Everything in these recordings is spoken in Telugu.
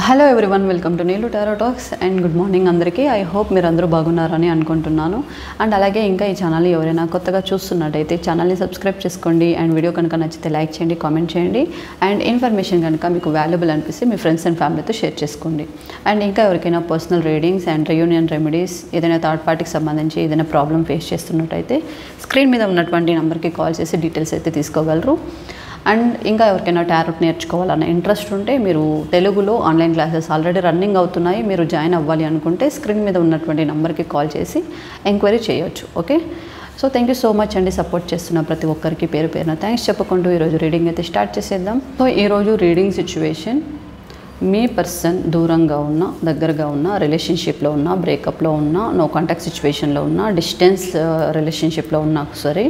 Hello everyone, welcome to Neelu tarot talks and good morning అందరికీ. ఐ హోప్ మీరు అందరూ బాగున్నారని అనుకుంటున్నాను. అండ్ అలాగే ఇంకా ఈ ఛానల్ ఎవరైనా కొత్తగా చూస్తున్నట్టయితే ఛానల్ని సబ్స్క్రైబ్ చేసుకోండి. అండ్ వీడియో కనుక నచ్చితే లైక్ చేయండి, కామెంట్ చేయండి. అండ్ ఇన్ఫర్మేషన్ కనుక మీకు వాల్యుబుల్ అనిపిస్తే మీ ఫ్రెండ్స్ అండ్ ఫ్యామిలీతో షేర్ చేసుకోండి. అండ్ ఇంకా ఎవరికైనా personal readings and reunion remedies, ఏదైనా థర్డ్ పార్టీకి సంబంధించి ఏదైనా ప్రాబ్లం ఫేస్ చేస్తున్నట్టయితే స్క్రీన్ మీద ఉన్నటువంటి నెంబర్కి కాల్ చేసి డీటెయిల్స్ అయితే తీసుకోగలరు. అండ్ ఇంకా ఎవరికైనా టారోట్ నేర్చుకోవాలన్న ఇంట్రెస్ట్ ఉంటే మీరు తెలుగులో ఆన్లైన్ క్లాసెస్ ఆల్రెడీ రన్నింగ్ అవుతున్నాయి. మీరు జాయిన్ అవ్వాలి అనుకుంటే స్క్రీన్ మీద ఉన్నటువంటి నెంబర్కి కాల్ చేసి ఎంక్వైరీ చేయొచ్చు. Okay, so thank you so much అండి. సపోర్ట్ చేస్తున్న ప్రతి ఒక్కరికి పేరు పేరున థ్యాంక్స్ చెప్పుకుంటూ ఈరోజు రీడింగ్ అయితే స్టార్ట్ చేసేద్దాం. సో ఈరోజు రీడింగ్ సిచ్యువేషన్, మీ పర్సన్ దూరంగా ఉన్న, దగ్గరగా ఉన్న, రిలేషన్షిప్లో ఉన్న, బ్రేకప్లో ఉన్న, నో కాంటాక్ట్ సిచ్యువేషన్లో ఉన్న, డిస్టెన్స్ రిలేషన్షిప్లో ఉన్నా సరే,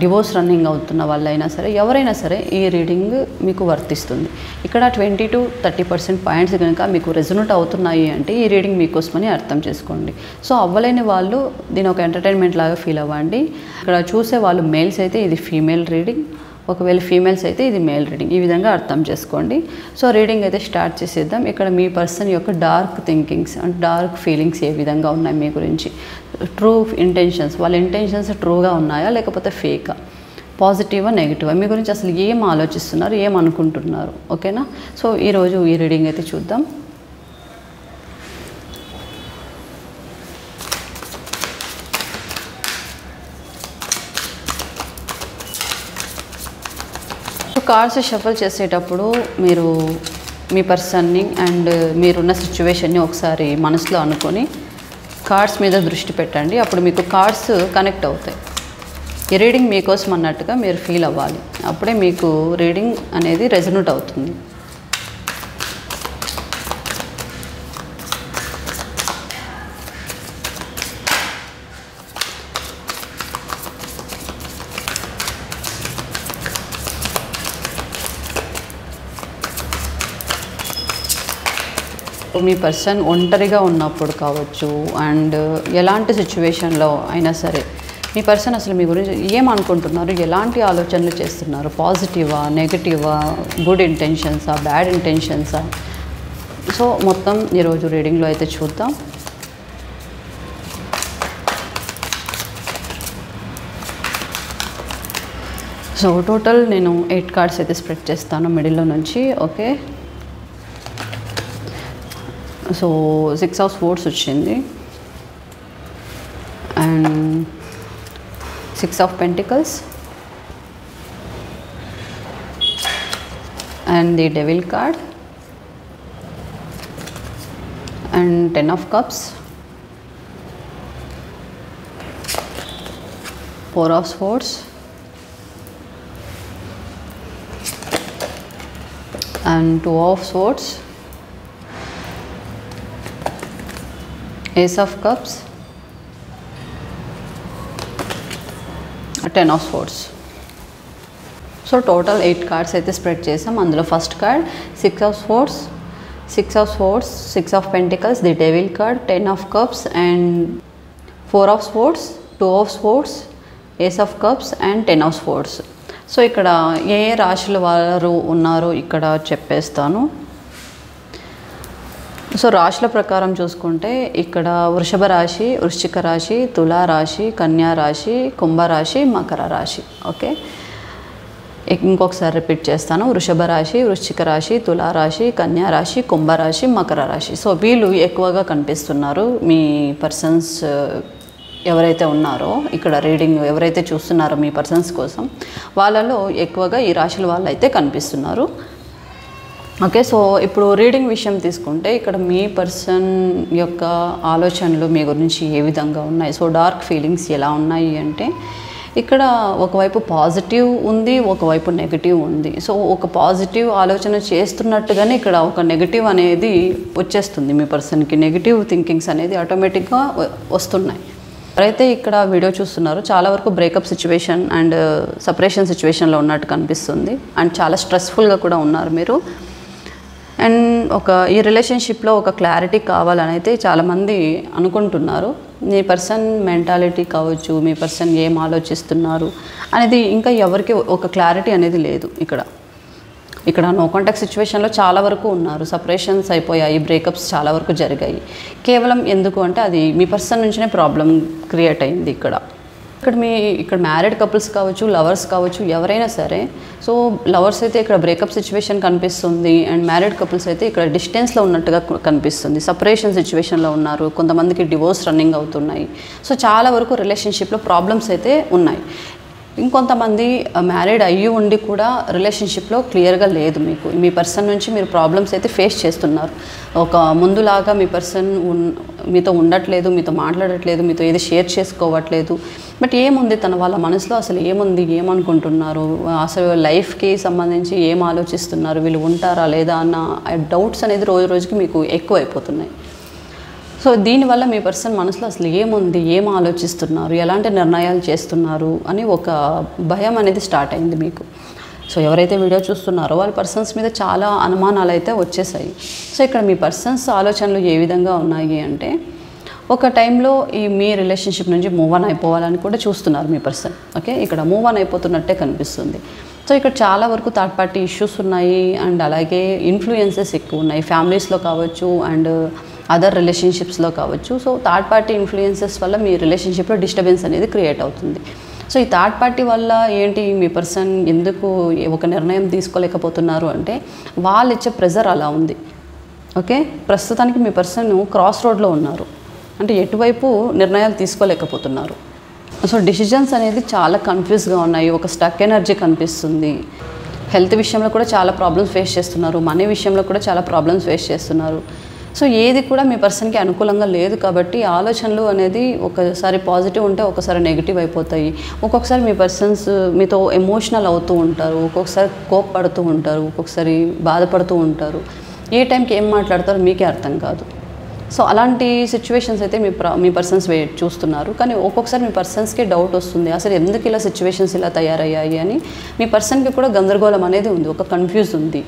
డివోర్స్ రన్నింగ్ అవుతున్న వాళ్ళైనా సరే, ఎవరైనా సరే ఈ రీడింగ్ మీకు వర్తిస్తుంది. ఇక్కడ 20 to 30% పాయింట్స్ కనుక మీకు రెజొనేట్ అవుతున్నాయి అంటే ఈ రీడింగ్ మీకోసమని అర్థం చేసుకోండి. సో అవ్వలేని వాళ్ళు దీని ఒక ఎంటర్టైన్మెంట్ లాగా ఫీల్ అవ్వండి. ఇక్కడ చూసే వాళ్ళు మేల్స్ అయితే ఇది ఫీమేల్ రీడింగ్, ఒకవేళ ఫీమేల్స్ అయితే ఇది మేల్ రీడింగ్. ఈ విధంగా అర్థం చేసుకోండి. సో రీడింగ్ అయితే స్టార్ట్ చేసేద్దాం. ఇక్కడ మీ పర్సన్ యొక్క dark thinkings and dark feelings ఏ విధంగా ఉన్నాయి మీ గురించి, ట్రూ ఇంటెన్షన్స్, వాళ్ళ ఇంటెన్షన్స్ ట్రూగా ఉన్నాయా లేకపోతే ఫేకా, పాజిటివా నెగిటివా, మీ గురించి అసలు ఏం ఆలోచిస్తున్నారు, ఏం అనుకుంటున్నారు. ఓకేనా, సో ఈరోజు ఈ రీడింగ్ అయితే చూద్దాం. కార్డ్స్ షఫల్ చేసేటప్పుడు మీరు మీ పర్సన్ని అండ్ మీరున్న సిచ్యువేషన్ని ఒకసారి మనసులో అనుకొని కార్డ్స్ మీద దృష్టి పెట్టండి. అప్పుడు మీకు కార్డ్స్ కనెక్ట్ అవుతాయి. ఈ రీడింగ్ మీకోసం అన్నట్టుగా మీరు ఫీల్ అవ్వాలి. అప్పుడే మీకు రీడింగ్ అనేది రెజొనేట్ అవుతుంది. మీ పర్సన్ ఒంటరిగా ఉన్నప్పుడు కావచ్చు అండ్ ఎలాంటి సిచ్యువేషన్లో అయినా సరే మీ పర్సన్ అసలు మీ గురించి ఏమనుకుంటున్నారు, ఎలాంటి ఆలోచనలు చేస్తున్నారు, పాజిటివా నెగటివా, గుడ్ ఇంటెన్షన్సా బ్యాడ్ ఇంటెన్షన్సా, సో మొత్తం ఈరోజు రీడింగ్లో అయితే చూద్దాం. సో టోటల్ నేను 8 కార్డ్స్ అయితే స్ప్రెడ్ చేస్తాను మిడిల్లో నుంచి. ఓకే, సో 6 of Swords వచ్చింది and 6 of Pentacles and the Devil card and 10 of Cups, 4 of Swords and 2 of Swords, Ace of Cups, 10 of Swords. So total 8 cards అయితే స్ప్రెడ్ చేసాం. అందులో first card 6 of Swords, 6 of Swords, 6 of Pentacles, the Devil card, 10 of Cups and 4 of Swords, 2 of Swords, Ace of Cups and 10 of Swords. So ఇక్కడ ఏ రాశుల వారు ఉన్నారో ఇక్కడ చెప్పేస్తాను. సో రాశుల ప్రకారం చూసుకుంటే ఇక్కడ వృషభ రాశి, వృశ్చిక రాశి, తులా రాశి, కన్యా రాశి, కుంభరాశి, మకర రాశి. ఓకే, ఇంకొకసారి రిపీట్ చేస్తాను. వృషభ రాశి, వృశ్చిక రాశి, తులా రాశి, కన్యా రాశి, కుంభరాశి, మకర రాశి. సో వీళ్ళు ఎక్కువగా కనిపిస్తున్నారు. మీ పర్సన్స్ ఎవరైతే ఉన్నారో ఇక్కడ రీడింగ్ ఎవరైతే చూస్తున్నారో మీ పర్సన్స్ కోసం వాళ్ళలో ఎక్కువగా ఈ రాశుల వాళ్ళు అయితే కనిపిస్తున్నారు. ఓకే, సో ఇప్పుడు రీడింగ్ విషయం తీసుకుంటే ఇక్కడ మీ పర్సన్ యొక్క ఆలోచనలు మీ గురించి ఏ విధంగా ఉన్నాయి, సో డార్క్ ఫీలింగ్స్ ఎలా ఉన్నాయి అంటే ఇక్కడ ఒకవైపు పాజిటివ్ ఉంది, ఒకవైపు నెగిటివ్ ఉంది. సో ఒక పాజిటివ్ ఆలోచన చేస్తున్నట్టుగానే ఇక్కడ ఒక నెగిటివ్ అనేది వచ్చేస్తుంది. మీ పర్సన్కి నెగిటివ్ థింకింగ్స్ అనేది ఆటోమేటిక్గా వస్తున్నాయి. ఎవరైతే ఇక్కడ వీడియో చూస్తున్నారో చాలా వరకు బ్రేకప్ సిచ్యువేషన్ అండ్ సపరేషన్ సిచ్యువేషన్లో ఉన్నట్టు కనిపిస్తుంది. అండ్ చాలా స్ట్రెస్ఫుల్గా కూడా ఉన్నారు మీరు. అండ్ ఈ రిలేషన్షిప్లో ఒక క్లారిటీ కావాలని అయితే చాలామంది అనుకుంటున్నారు. మీ పర్సన్ మెంటాలిటీ కావచ్చు, మీ పర్సన్ ఏం ఆలోచిస్తున్నారు అనేది ఇంకా ఎవరికి ఒక క్లారిటీ అనేది లేదు ఇక్కడ. ఇక్కడ నో కాంటాక్ట్ సిచ్యువేషన్లో చాలా వరకు ఉన్నారు, సపరేషన్స్ అయిపోయాయి, బ్రేకప్స్ చాలా వరకు జరిగాయి. కేవలం ఎందుకు అంటే అది మీ పర్సన్ నుంచినే ప్రాబ్లం క్రియేట్ అయింది. ఇక్కడ మ్యారీడ్ కపుల్స్ కావచ్చు, లవర్స్ కావచ్చు, ఎవరైనా సరే. సో లవర్స్ అయితే ఇక్కడ బ్రేకప్ సిచ్యువేషన్ కనిపిస్తుంది, అండ్ మ్యారీడ్ కపుల్స్ అయితే ఇక్కడ డిస్టెన్స్లో ఉన్నట్టుగా కనిపిస్తుంది, సపరేషన్ సిచ్యువేషన్లో ఉన్నారు, కొంతమందికి డివోర్స్ రన్నింగ్ అవుతున్నాయి. సో చాలా వరకు రిలేషన్షిప్లో ప్రాబ్లమ్స్ అయితే ఉన్నాయి. ఇంకొంతమంది మ్యారీడ్ అయ్యి ఉండి కూడా రిలేషన్షిప్లో క్లియర్గా లేదు. మీ పర్సన్ నుంచి మీరు ప్రాబ్లమ్స్ అయితే ఫేస్ చేస్తున్నారు. ఒక ముందులాగా మీ పర్సన్ మీతో ఉండట్లేదు, మీతో మాట్లాడట్లేదు, మీతో ఏది షేర్ చేసుకోవట్లేదు. బట్ ఏముంది వాళ్ళ మనసులో అసలు ఏముంది, ఏమనుకుంటున్నారు, అసలు లైఫ్కి సంబంధించి ఏం ఆలోచిస్తున్నారు, వీళ్ళు ఉంటారా లేదా అన్న డౌట్స్ అనేది రోజు రోజుకి మీకు ఎక్కువైపోతున్నాయి. సో దీనివల్ల మీ పర్సన్ మనసులో అసలు ఏముంది, ఏం ఆలోచిస్తున్నారు, ఎలాంటి నిర్ణయాలు చేస్తున్నారు అని ఒక భయం అనేది స్టార్ట్ అయింది మీకు. సో ఎవరైతే వీడియో చూస్తున్నారో వాళ్ళ పర్సన్స్ మీద చాలా అనుమానాలు అయితే వచ్చేసాయి. సో ఇక్కడ మీ పర్సన్స్ ఆలోచనలు ఏ విధంగా ఉన్నాయి అంటే, ఒక టైంలో మీ రిలేషన్షిప్ నుంచి మూవ్ ఆన్ అయిపోవాలని కూడా చూస్తున్నారు మీ పర్సన్. ఓకే, ఇక్కడ మూవ్ ఆన్ అయిపోతున్నట్టే కనిపిస్తుంది. సో ఇక్కడ చాలా వరకు థర్డ్ పార్టీ ఇష్యూస్ ఉన్నాయి, అండ్ అలాగే ఇన్ఫ్లుయెన్సెస్ ఎక్కువ ఉన్నాయి, ఫ్యామిలీస్లో కావచ్చు అండ్ అదర్ రిలేషన్షిప్స్లో కావచ్చు. సో థర్డ్ పార్టీ ఇన్ఫ్లుయెన్సెస్ వల్ల మీ రిలేషన్షిప్లో డిస్టర్బెన్స్ అనేది క్రియేట్ అవుతుంది. సో ఈ థర్డ్ పార్టీ వల్ల ఏంటి, మీ పర్సన్ ఎందుకు ఒక నిర్ణయం తీసుకోలేకపోతున్నారు అంటే వాళ్ళు ఇచ్చే ప్రెజర్ అలా ఉంది. ఓకే, ప్రస్తుతానికి మీ పర్సన్ క్రాస్ రోడ్లో ఉన్నారు, అంటే ఎటువైపు నిర్ణయాలు తీసుకోలేకపోతున్నారు. సో డిసిజన్స్ అనేది చాలా కన్ఫ్యూజ్గా ఉన్నాయి, ఒక స్టక్ ఎనర్జీ కనిపిస్తుంది. హెల్త్ విషయంలో కూడా చాలా ప్రాబ్లమ్స్ ఫేస్ చేస్తున్నారు, మనీ విషయంలో కూడా చాలా ప్రాబ్లమ్స్ ఫేస్ చేస్తున్నారు. సో ఏది కూడా మీ పర్సన్కి అనుకూలంగా లేదు కాబట్టి ఆలోచనలు అనేది ఒకసారి పాజిటివ్ ఉంటే ఒకసారి నెగిటివ్ అయిపోతాయి. ఒక్కొక్కసారి మీ పర్సన్స్ మీతో ఎమోషనల్ అవుతూ ఉంటారు, ఒక్కొక్కసారి కోప్పడుతూ ఉంటారు, ఒక్కొక్కసారి బాధపడుతూ ఉంటారు. ఏ టైంకి ఏం మాట్లాడతారో మీకే అర్థం కాదు. సో అలాంటి సిచ్యువేషన్స్ అయితే మీ పర్సన్స్ చూస్తున్నారు. కానీ ఒక్కొక్కసారి మీ పర్సన్స్కి డౌట్ వస్తుంది, అసలు ఎందుకు ఇలా సిచ్యువేషన్స్ ఇలా తయారయ్యాయి అని. మీ పర్సన్కి కూడా గందరగోళం అనేది ఉంది, ఒక కన్ఫ్యూజ్ ఉంది,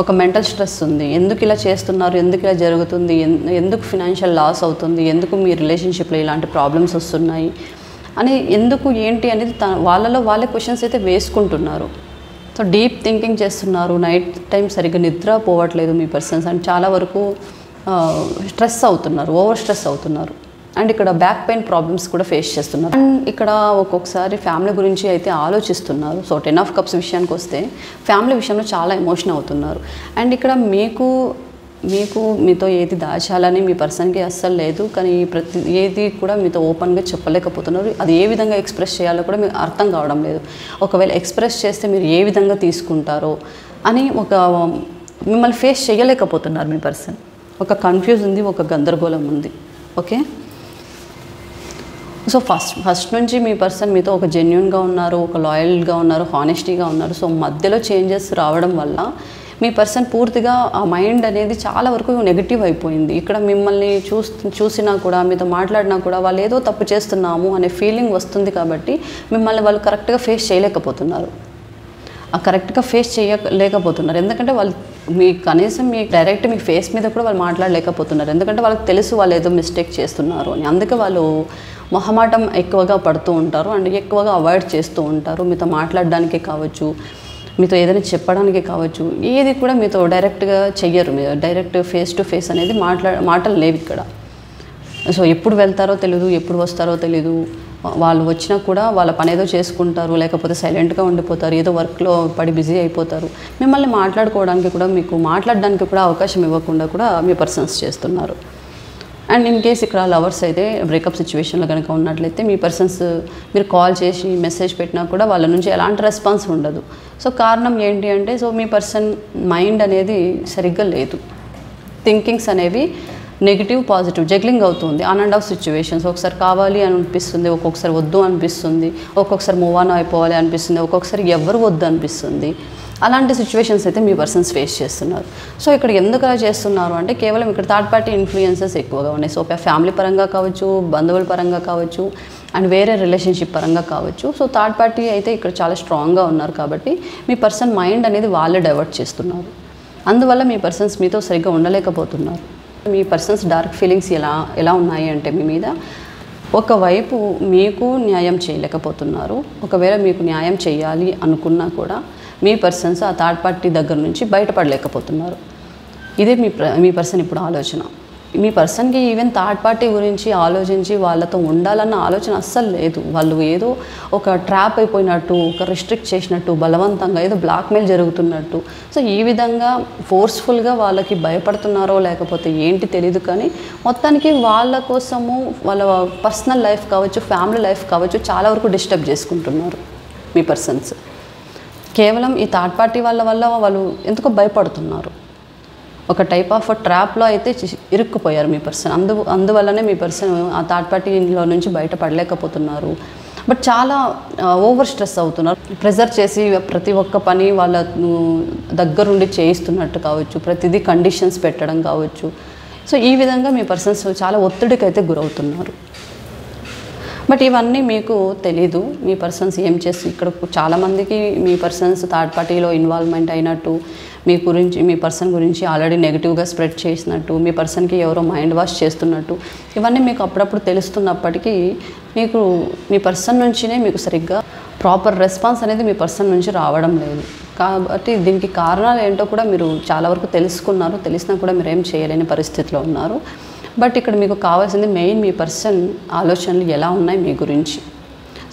ఒక మెంటల్ స్ట్రెస్ ఉంది. ఎందుకు ఇలా చేస్తున్నారు, ఎందుకు ఇలా జరుగుతుంది, ఎందుకు ఫినాన్షియల్ లాస్ అవుతుంది, ఎందుకు మీ రిలేషన్షిప్లో ఇలాంటి ప్రాబ్లమ్స్ వస్తున్నాయి అని, ఎందుకు ఏంటి అనేది వాళ్ళలో వాళ్ళే క్వశ్చన్స్ అయితే వేసుకుంటున్నారు. సో డీప్ థింకింగ్ చేస్తున్నారు, నైట్ టైం సరిగ్గా నిద్ర పోవట్లేదు మీ పర్సన్స్, అండ్ చాలా వరకు స్ట్రెస్ అవుతున్నారు, ఓవర్ స్ట్రెస్ అవుతున్నారు. అండ్ ఇక్కడ బ్యాక్ పెయిన్ ప్రాబ్లమ్స్ కూడా ఫేస్ చేస్తున్నారు. అండ్ ఇక్కడ ఒక్కొక్కసారి ఫ్యామిలీ గురించి అయితే ఆలోచిస్తున్నారు. సో 10 ఆఫ్ కప్స్ విషయానికి వస్తే ఫ్యామిలీ విషయంలో చాలా ఎమోషన్ అవుతున్నారు. అండ్ ఇక్కడ మీతో ఏది దాచాలని మీ పర్సన్కి అస్సలు లేదు, కానీ ఏది కూడా మీతో ఓపెన్గా చెప్పలేకపోతున్నారు. అది ఏ విధంగా ఎక్స్ప్రెస్ చేయాలో కూడా మీకు అర్థం కావడం లేదు. ఒకవేళ ఎక్స్ప్రెస్ చేస్తే మీరు ఏ విధంగా తీసుకుంటారో అని మిమ్మల్ని ఫేస్ చేయలేకపోతున్నారు మీ పర్సన్. ఒక కన్ఫ్యూజ్ ఉంది, ఒక గందరగోళం ఉంది. ఓకే, సో ఫస్ట్ నుంచి మీ పర్సన్ మీతో ఒక జెన్యూన్గా ఉన్నారు, ఒక లాయల్గా ఉన్నారు, హానెస్టీగా ఉన్నారు. సో మధ్యలో చేంజెస్ రావడం వల్ల మీ పర్సన్ పూర్తిగా ఆ మైండ్ అనేది చాలా వరకు నెగిటివ్ అయిపోయింది. ఇక్కడ మిమ్మల్ని చూసినా కూడా, మీతో మాట్లాడినా కూడా వాళ్ళు ఏదో తప్పు చేస్తున్నాము అనే ఫీలింగ్ వస్తుంది కాబట్టి మిమ్మల్ని వాళ్ళు కరెక్ట్గా ఫేస్ చేయలేకపోతున్నారు. కరెక్ట్గా ఫేస్ చేయలేకపోతున్నారు ఎందుకంటే వాళ్ళు కనీసం డైరెక్ట్ మీ ఫేస్ మీద కూడా వాళ్ళు మాట్లాడలేకపోతున్నారు. ఎందుకంటే వాళ్ళకి తెలుసు వాళ్ళు ఏదో మిస్టేక్ చేస్తున్నారు అని. అందుకే వాళ్ళు మొహమాటం ఎక్కువగా పడుతూ ఉంటారు అండ్ ఎక్కువగా అవాయిడ్ చేస్తూ ఉంటారు. మీతో మాట్లాడడానికే కావచ్చు, మీతో ఏదైనా చెప్పడానికే కావచ్చు, ఏది కూడా మీతో డైరెక్ట్గా చెయ్యరు. మీరు డైరెక్ట్ ఫేస్ టు ఫేస్ అనేది మాటలు లేవు ఇక్కడ. సో ఎప్పుడు వెళ్తారో తెలీదు, ఎప్పుడు వస్తారో తెలీదు. వాళ్ళు వచ్చినా కూడా వాళ్ళ పని ఏదో చేసుకుంటారు, లేకపోతే సైలెంట్గా ఉండిపోతారు, ఏదో వర్క్లో పడి బిజీ అయిపోతారు. మిమ్మల్ని మాట్లాడుకోవడానికి కూడా, మీకు మాట్లాడడానికి కూడా అవకాశం ఇవ్వకుండా కూడా మీ పర్సన్స్ చేస్తున్నారు. అండ్ ఇన్ కేస్ ఇక్కడ లవర్స్ అయితే బ్రేకప్ సిచ్యువేషన్లో కనుక ఉన్నట్లయితే మీ పర్సన్స్ మీరు కాల్ చేసి మెసేజ్ పెట్టినా కూడా వాళ్ళ నుంచి ఎలాంటి రెస్పాన్స్ ఉండదు. సో కారణం ఏంటి అంటే, సో మీ పర్సన్ మైండ్ అనేది సరిగ్గా లేదు, థింకింగ్స్ అనేవి నెగిటివ్ పాజిటివ్ జగ్లింగ్ అవుతుంది. ఆన్ అండ్ ఆఫ్ సిచ్యువేషన్స్, ఒకసారి కావాలి అని అనిపిస్తుంది, ఒక్కొక్కసారి వద్దు అనిపిస్తుంది, ఒక్కొక్కసారి మూవ్ ఆన్ అయిపోవాలి అనిపిస్తుంది, ఒక్కొక్కసారి ఎవరు వద్దు అనిపిస్తుంది. అలాంటి సిచ్యువేషన్స్ అయితే మీ పర్సన్స్ ఫేస్ చేస్తున్నారు. సో ఇక్కడ ఎందుకు అలా చేస్తున్నారు అంటే, కేవలం ఇక్కడ థర్డ్ పార్టీ ఇన్ఫ్లుయెన్సెస్ ఎక్కువగా ఉన్నాయి. సో ఫ్యామిలీ పరంగా కావచ్చు, బంధువుల పరంగా కావచ్చు, అండ్ వేరే రిలేషన్షిప్ పరంగా కావచ్చు. సో థర్డ్ పార్టీ అయితే ఇక్కడ చాలా స్ట్రాంగ్గా ఉన్నారు కాబట్టి మీ పర్సన్ మైండ్ అనేది వాళ్ళే డైవర్ట్ చేస్తున్నారు. అందువల్ల మీ పర్సన్స్ మీతో సరిగ్గా ఉండలేకపోతున్నారు. మీ పర్సన్స్ డార్క్ ఫీలింగ్స్ ఎలా ఉన్నాయి అంటే మీ మీద, ఒకవైపు మీకు న్యాయం చేయలేకపోతున్నారు. ఒకవేళ మీకు న్యాయం చేయాలి అనుకున్నా కూడా మీ పర్సన్స్ ఆ థర్డ్ పార్టీ దగ్గర నుంచి బయటపడలేకపోతున్నారు. ఇదే మీ పర్సన్ ఇప్పుడు ఆలోచన. మీ పర్సన్కి ఈవెన్ థర్డ్ పార్టీ గురించి ఆలోచించి వాళ్ళతో ఉండాలన్న ఆలోచన అస్సలు లేదు. వాళ్ళు ఏదో ఒక ట్రాప్ అయిపోయినట్టు, ఒక రిస్ట్రిక్ట్ చేసినట్టు, బలవంతంగా ఏదో బ్లాక్మెయిల్ జరుగుతున్నట్టు, సో ఈ విధంగా ఫోర్స్ఫుల్గా వాళ్ళకి భయపడుతున్నారో లేకపోతే ఏంటి తెలియదు, కానీ మొత్తానికి వాళ్ళ కోసము వాళ్ళ పర్సనల్ లైఫ్ కావచ్చు, ఫ్యామిలీ లైఫ్ కావచ్చు, చాలా వరకు డిస్టర్బ్ చేసుకుంటున్నారు మీ పర్సన్స్. కేవలం ఈ థర్డ్ పార్టీ వల్ల వాళ్ళు ఎందుకో భయపడుతున్నారు. ఒక టైప్ ఆఫ్ ట్రాప్లో అయితే ఇరుక్కుపోయారు మీ పర్సన్. అందువల్లనే మీ పర్సన్ ఆ థర్డ్ పార్టీలో నుంచి బయటపడలేకపోతున్నారు. బట్ చాలా ఓవర్ స్ట్రెస్ అవుతున్నారు. ప్రెజర్ చేసి ప్రతి ఒక్క పని వాళ్ళ దగ్గరుండి చేయిస్తున్నట్టు కావచ్చు, ప్రతిదీ కండిషన్స్ పెట్టడం కావచ్చు. సో ఈ విధంగా మీ పర్సన్స్ చాలా ఒత్తిడికి అయితే గురవుతున్నారు. బట్ ఇవన్నీ మీకు తెలీదు. మీ పర్సన్స్ ఏం చేసి ఇక్కడ చాలామందికి మీ పర్సన్స్ థర్డ్ పార్టీలో ఇన్వాల్వ్మెంట్ అయినట్టు, మీ పర్సన్ గురించి ఆల్రెడీ నెగిటివ్గా స్ప్రెడ్ చేసినట్టు, మీ పర్సన్కి ఎవరో మైండ్ వాష్ చేస్తున్నట్టు, ఇవన్నీ మీకు అప్పుడప్పుడు తెలుస్తున్నప్పటికీ మీ పర్సన్ నుంచినే మీకు సరిగ్గా ప్రాపర్ రెస్పాన్స్ అనేది మీ పర్సన్ నుంచి రావడం లేదు. కాబట్టి దీనికి కారణాలు ఏంటో కూడా మీరు చాలా వరకు తెలుసుకున్నారు. తెలిసినా కూడా మీరు ఏం చేయలేని పరిస్థితిలో ఉన్నారు. బట్ ఇక్కడ మీకు కావాల్సింది మెయిన్ మీ పర్సన్ ఆలోచనలు ఎలా ఉన్నాయి మీ గురించి.